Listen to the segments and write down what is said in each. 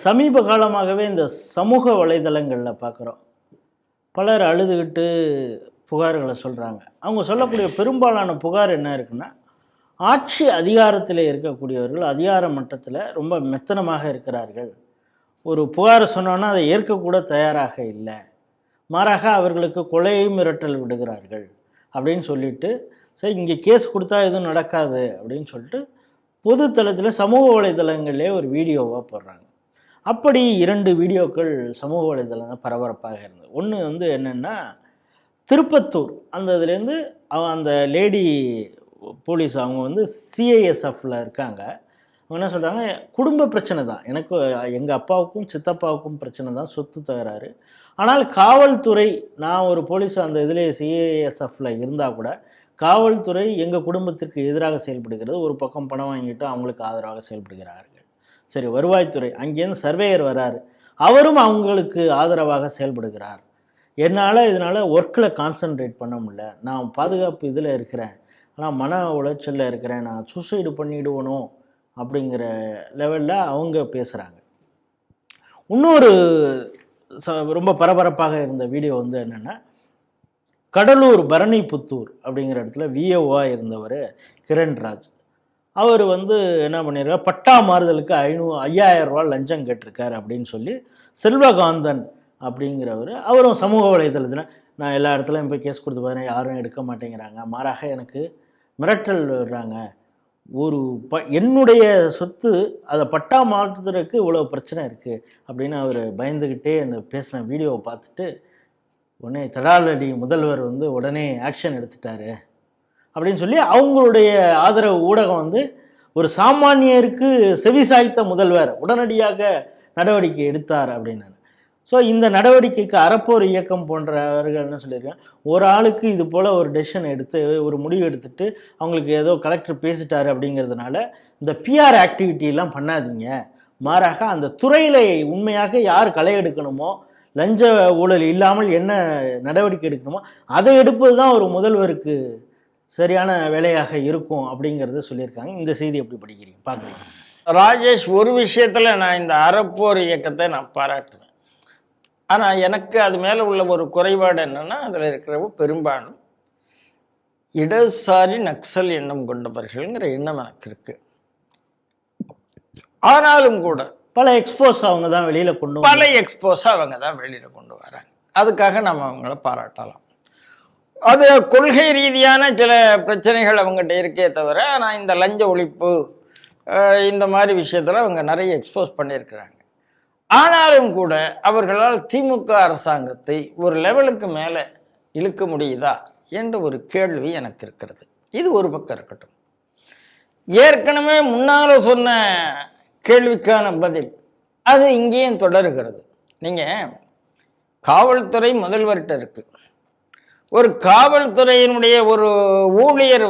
சமீப காலமாகவே இந்த சமூக வலைதளங்களில் பார்க்குறோம். பலர் அழுதுகிட்டு புகார்களை சொல்கிறாங்க. அவங்க சொல்லக்கூடிய பெரும்பாலான புகார் என்ன இருக்குன்னா, ஆட்சி அதிகாரத்தில் இருக்கக்கூடியவர்கள் அதிகார மட்டத்தில் ரொம்ப மெத்தனமாக இருக்கிறார்கள். ஒரு புகாரை சொன்னோன்னா அதை ஏற்கக்கூட தயாராக இல்லை. மாறாக அவர்களுக்கு கொலையை மிரட்டல் விடுகிறார்கள் அப்படின்னு சொல்லிட்டு, சரி இங்கே கேஸ் கொடுத்தா எதுவும் நடக்காது அப்படின்னு சொல்லிட்டு பொது தளத்தில் சமூக வலைதளங்களிலே ஒரு வீடியோவாக போடுறாங்க. அப்படி 2 வீடியோக்கள் சமூக வலைதளம் பரபரப்பாக இருந்தது. ஒன்று என்னென்னா, திருப்பத்தூர் அந்த இதுலேருந்து அந்த லேடி போலீஸ் அவங்க சிஐஎஸ்எஃப்பில் இருக்காங்க. அவங்க என்ன சொல்கிறாங்க, குடும்ப பிரச்சனை தான், எனக்கு எங்கள் அப்பாவுக்கும் சித்தப்பாவுக்கும் பிரச்சனை தான், சொத்து தகராறு. ஆனால் காவல்துறை, நான் ஒரு போலீஸ் அந்த இதிலே சிஐஎஸ்எஃப்பில் இருந்தால் கூட காவல்துறை எங்கள் குடும்பத்திற்கு எதிராக செயல்படுகிறது. ஒரு பக்கம் பணம் வாங்கிட்டு அவங்களுக்கு ஆதரவாக செயல்படுகிறார்கள். சரி, வருவாய்த்துறை அங்கேருந்து சர்வேயர் வராரு, அவரும் அவங்களுக்கு ஆதரவாக செயல்படுகிறார். இதனால் ஒர்க்கில் கான்சன்ட்ரேட் பண்ண முடியல, நான் பாதுகாப்பு இதில் இருக்கிறேன், ஆனால் மன உளைச்சலில் இருக்கிறேன், நான் சூசைடு பண்ணிவிடுவனோ அப்படிங்கிற லெவலில் அவங்க பேசுகிறாங்க. இன்னொரு ரொம்ப பரபரப்பாக இருந்த வீடியோ என்னென்னா, கடலூர் பரணிபுத்தூர் அப்படிங்கிற இடத்துல விஏஓவாக இருந்தவர் கிரண்ராஜ், அவர் என்ன பண்ணியிருக்கார், பட்டா மாறுதலுக்கு 5000 ரூபா லஞ்சம் கேட்டிருக்கார் அப்படின்னு சொல்லி செல்வகாந்தன் அப்படிங்கிறவர், அவரும் சமூக வலைதளத்தில் நான் எல்லா இடத்துலையும் போய் கேஸ் கொடுத்து பாருங்க, யாரும் எடுக்க மாட்டேங்கிறாங்க, மாறாக எனக்கு மிரட்டல் விடுறாங்க, என்னுடைய சொத்து அதை பட்டா மாற்றுறதுக்கு இவ்வளோ பிரச்சனை இருக்குது அப்படின்னு அவர் பயந்துக்கிட்டே அந்த பேசின வீடியோவை பார்த்துட்டு உடனே தடாலடி முதல்வர் உடனே ஆக்ஷன் எடுத்துட்டாரு அப்படின்னு சொல்லி அவங்களுடைய ஆதரவு ஊடகம் ஒரு சாமானியருக்கு செவிசாய்த்த முதல்வர் உடனடியாக நடவடிக்கை எடுத்தார் அப்படின்னு. ஸோ இந்த நடவடிக்கைக்கு அறப்போர் இயக்கம் போன்றவர்கள் என்ன சொல்லியிருக்காங்க, ஒரு ஆளுக்கு இது போல் ஒரு டெசிஷன் எடுத்து ஒரு முடிவு எடுத்துட்டு அவங்களுக்கு ஏதோ கலெக்டர் பேசிட்டாரு அப்படிங்கிறதுனால இந்த பிஆர் ஆக்டிவிட்டிலாம் பண்ணாதீங்க, மாறாக அந்த துறையில் உண்மையாக யார் களை எடுக்கணுமோ, லஞ்ச ஊழல் இல்லாமல் என்ன நடவடிக்கை எடுக்கணுமோ அதை எடுப்பது தான் ஒரு முதல்வருக்கு சரியான வேலையாக இருக்கும் அப்படிங்கிறத சொல்லியிருக்காங்க. இந்த செய்தி எப்படி படிக்கிறீங்க, பார்க்குறீங்க? ராஜேஷ், ஒரு விஷயத்தில் நான் இந்த அறப்போர் இயக்கத்தை நான் பாராட்டுவேன். ஆனால் எனக்கு அது மேலே உள்ள ஒரு குறைபாடு என்னென்னா, அதில் இருக்கிறவங்க பெரும்பாலும் இடதுசாரி நக்சல் எண்ணம் கொண்டவர்கள்ங்கிற எண்ணம் எனக்கு இருக்குது. ஆனாலும் கூட பல எக்ஸ்போஸ் அவங்க தான் வெளியில் கொண்டு வராங்க. அதுக்காக நம்ம அவங்கள பாராட்டலாம். அது கொள்கை ரீதியான சில பிரச்சனைகள் அவங்ககிட்ட இருக்கே தவிர, நான் இந்த லஞ்ச ஒழிப்பு இந்த மாதிரி விஷயத்தில் அவங்க நிறைய எக்ஸ்போஸ் பண்ணியிருக்கிறாங்க. ஆனாலும் கூட அவர்களால் திமுக அரசாங்கத்தை ஒரு லெவலுக்கு மேலே இழுக்க முடியுதா என்ற ஒரு கேள்வி எனக்கு இருக்கிறது. இது ஒரு பக்கம் இருக்கட்டும். ஏற்கனவே முன்னால் சொன்ன கேள்விக்கான பதில் அது இங்கேயும் தொடருகிறது. நீங்கள் காவல்துறை முதல்வர்கிட்ட இருக்கு, ஒரு காவல்துறையினுடைய ஒரு ஊழியர்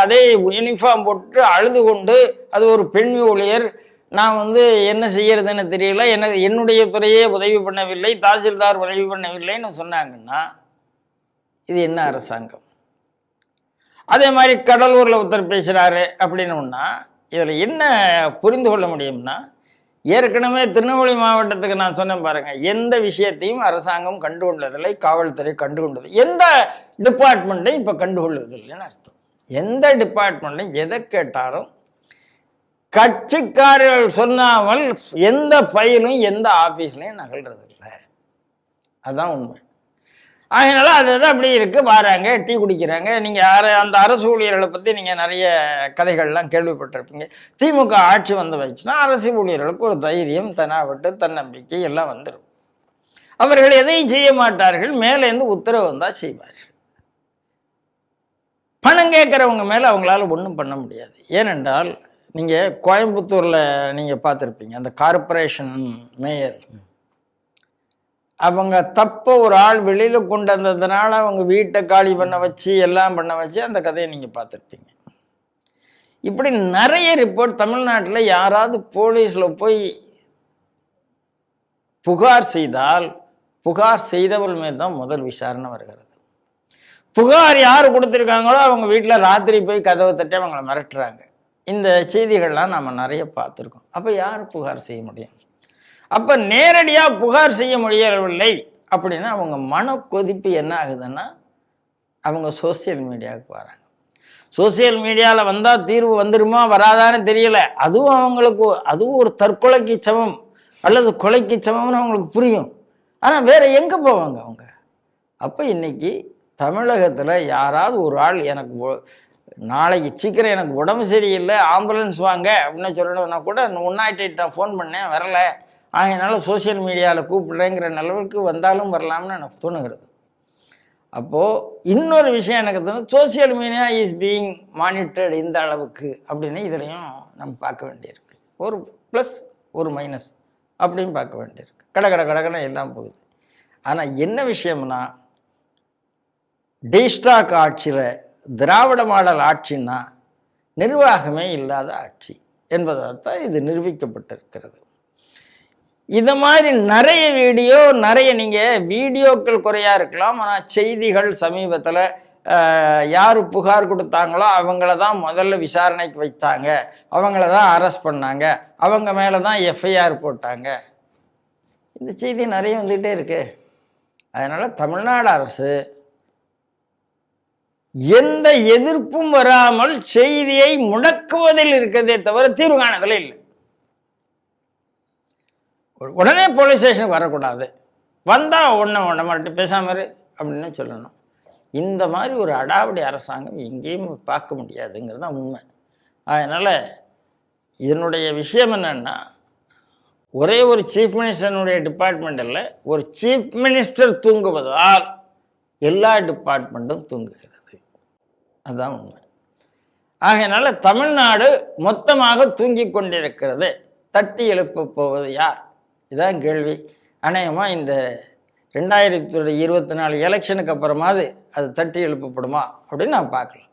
அதே யூனிஃபார்ம் போட்டு அழுது கொண்டு, அது ஒரு பெண் ஊழியர், நான் என்ன செய்யறதுன்னு தெரியல, என்னுடைய துறையே உதவி பண்ணவில்லை, தாசில்தார் உதவி பண்ணவில்லைன்னு சொன்னாங்கன்னா இது என்ன அரசாங்கம்? அதே மாதிரி கடலூரில் ஒருத்தர் பேசுகிறாரு அப்படின்னோம்னா இதில் என்ன புரிந்து கொள்ள முடியும்னா, ஏற்கனவே திருநெல்வேலி மாவட்டத்துக்கு நான் சொன்னேன் பாருங்க, எந்த விஷயத்தையும் அரசாங்கம் கண்டுகொண்டதில்லை, காவல்துறை கண்டுகொண்டது, எந்த டிபார்ட்மெண்ட்டையும் இப்போ கண்டுகொள்வதில்லைன்னு அர்த்தம். எந்த டிபார்ட்மெண்ட்டையும் எதை கேட்டாலும் கட்சிக்காரர்கள் சொன்னாமல் எந்த ஃபைலும் எந்த ஆஃபீஸ்லையும் நகல்றது இல்லை. அதுதான் உண்மை. அதனால அதுதான் அப்படி இருக்கு. வராங்க, டீ குடிக்கிறாங்க. நீங்கள் அந்த அரசு ஊழியர்களை பற்றி நீங்கள் நிறைய கதைகள்லாம் கேள்விப்பட்டிருப்பீங்க. திமுக ஆட்சி வச்சுன்னா அரசு ஊழியர்களுக்கு ஒரு தைரியம், தன்னாவட்டு, தன்னம்பிக்கை எல்லாம் வந்துடும். அவர்கள் எதையும் செய்ய மாட்டார்கள், மேலேருந்து உத்தரவு வந்தால் செய்வார்கள். பணம் கேட்குறவங்க மேலே அவங்களால ஒன்றும் பண்ண முடியாது. ஏனென்றால் நீங்கள் கோயம்புத்தூரில் நீங்கள் பார்த்துருப்பீங்க, அந்த கார்பரேஷன் மேயர் அவங்க தப்ப ஒரு ஆள் வெளியில் கொண்டு வந்ததுனால அவங்க வீட்டை காலி பண்ண வச்சு எல்லாம் பண்ண வச்சு அந்த கதையை நீங்கள் பார்த்துருப்பீங்க. இப்படி நிறைய ரிப்போர்ட் தமிழ்நாட்டில் யாராவது போலீஸில் போய் புகார் செய்தால் புகார் செய்தவர்கள் மேல் தான் முதல் விசாரணை வருகிறது. புகார் யார் கொடுத்துருக்காங்களோ அவங்க வீட்டில் ராத்திரி போய் கதவை தட்டி அவங்கள மிரட்டுறாங்க. இந்த செய்திகள்லாம் நம்ம நிறைய பார்த்துருக்கோம். அப்போ யார் புகார் செய்ய முடியும்? அப்போ நேரடியாக புகார் செய்ய முடியவில்லை அப்படின்னா அவங்க மன கொதிப்பு என்ன ஆகுதுன்னா அவங்க சோசியல் மீடியாவுக்கு வராங்க. சோசியல் மீடியாவில் வந்தால் தீர்வு வந்துருமா வராதான்னு தெரியல. அதுவும் ஒரு தற்கொலைக்கு சமம் அல்லது கொலைக்கு சமம்னு அவங்களுக்கு புரியும். ஆனால் வேற எங்கே போவாங்க அவங்க? அப்போ இன்னைக்கு தமிழகத்தில் யாராவது ஒரு ஆள் எனக்கு நாளைக்கு சீக்கிரம் எனக்கு உடம்பு சரியில்லை ஆம்புலன்ஸ் வாங்க அப்படின்னு சொல்லணும்னா கூட 108 நான் ஃபோன் பண்ணேன் வரல, அதனால சோசியல் மீடியாவில் கூப்பிடுறேங்கிற நிலவுக்கு வந்தாலும் வரலாம்னு எனக்கு தோணுகிறது. அப்போது இன்னொரு விஷயம் எனக்கு தோணும், social media is being monitored இந்த அளவுக்கு அப்படின்னு இதுலையும் நம்ம பார்க்க வேண்டியிருக்கு. ஒரு ப்ளஸ் ஒரு மைனஸ் அப்படின்னு பார்க்க வேண்டியிருக்கு. கடை எல்லாம் போகுது. ஆனால் என்ன விஷயம்னா டீஸ்டாக் ஆட்சியில் திராவிட மாடல் ஆட்சின்னா நிர்வாகமே இல்லாத ஆட்சி என்பதால்தான் இது நிரூபிக்கப்பட்டிருக்கிறது. இந்த மாதிரி நிறைய நீங்கள் வீடியோக்கள் குறையாக இருக்கலாம், ஆனால் செய்திகள் சமீபத்தில் யார் புகார் கொடுத்தாங்களோ அவங்கள தான் முதல்ல விசாரணைக்கு வைத்தாங்க, அவங்கள தான் அரெஸ்ட் பண்ணாங்க, அவங்க மேலே தான் எஃப்ஐஆர் போட்டாங்க. இந்த செய்தி நிறைய வந்துகிட்டே இருக்கு. அதனால் தமிழ்நாடு அரசு எந்த எதிர்ப்பும் வராமல் செய்தியை முடக்குவதில் இருக்கிறதே தவிர தீர்வு காணதில் இல்லை. உடனே போலீஸ் ஸ்டேஷனுக்கு வரக்கூடாது, வந்தால் ஒன்றை மட்டும் பேசாமல் அப்படின்னு சொல்லணும். இந்த மாதிரி ஒரு அடாவடி அரசாங்கம் எங்கேயும் பார்க்க முடியாதுங்கிறது தான் உண்மை. அதனால் இதனுடைய விஷயம் என்னென்னா, ஒரே ஒரு சீஃப் மினிஸ்டருடைய டிபார்ட்மெண்ட்டில் ஒரு சீஃப் மினிஸ்டர் தூங்குவதால் எல்லா டிபார்ட்மெண்ட்டும் தூங்குகிறது. அதுதான் உண்மை. ஆகையினால தமிழ்நாடு மொத்தமாக தூங்கி கொண்டிருக்கிறது. தட்டி எழுப்ப போவது யார்? இதான் கேள்வி. அநேகமாக இந்த 2024 எலெக்ஷனுக்கு அப்புறமாவது அது தட்டி எழுப்பப்படுமா அப்படின்னு நான் பார்க்கலாம்.